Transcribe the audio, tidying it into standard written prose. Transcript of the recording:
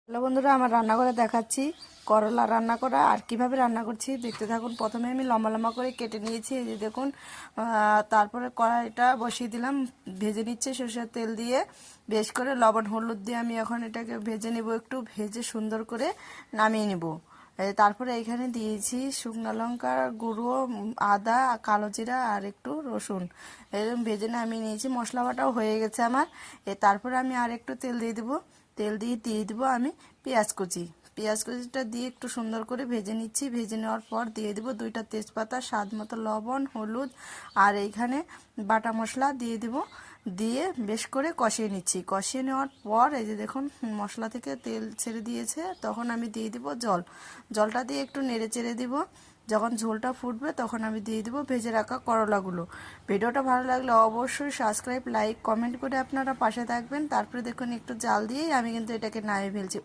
Hello বন্ধুরা, আমার রান্না করে দেখাচ্ছি করলা রান্না করা। আর কিভাবে রান্না করছি দেখতে থাকুন। প্রথমে আমি লম্বা লম্বা করে কেটে নিয়েছি, এই যে দেখুন। তারপরে কড়াইটা বসিয়ে দিলাম, ভেজে নিচ্ছে সরষের তেল দিয়ে। বেশ করে লবণ হলুদ দিয়ে আমি এখন এটাকে ভেজে নেব, একটু ভেজে সুন্দর করে নামিয়ে নেব। তারপরে এখানে দিয়েছি শুকনো লঙ্কা গুঁড়ো, আদা, কালো জিরা আর একটু রসুন। এরকম ভেজে নামিয়ে নিয়েছি। মশলা বাটাও হয়ে গেছে আমার। তারপরে আমি আর একটু তেল দিয়ে দেবো। তেল দিয়ে দেবো আমি পেঁয়াজ কুচি। পেঁয়াজ কুচিটা দিয়ে একটু সুন্দর করে ভেজে নিচ্ছি। ভেজে নেওয়ার পর দিয়ে দেবো 2টা তেজপাতা, স্বাদ মতো লবণ, হলুদ আর এইখানে বাটা মশলা দিয়ে দেবো। দিয়ে বেশ করে কষিয়ে নিচ্ছি। কষিয়ে নেওয়ার পর এই যে দেখুন মশলা থেকে তেল ছেড়ে দিয়েছে, তখন আমি দিয়ে দেবো জল। জলটা দিয়ে একটু নেড়ে চেড়ে দিব। যখন ঝোলটা ফুটবে তখন আমি দিয়ে দেবো ভেজে রাখা করলাগুলো। ভিডিওটা ভালো লাগলে অবশ্যই সাবস্ক্রাইব, লাইক, কমেন্ট করে আপনারা পাশে থাকবেন। তারপরে দেখুন একটু জাল দিয়েই আমি কিন্তু এটাকে নামিয়ে ফেলছি।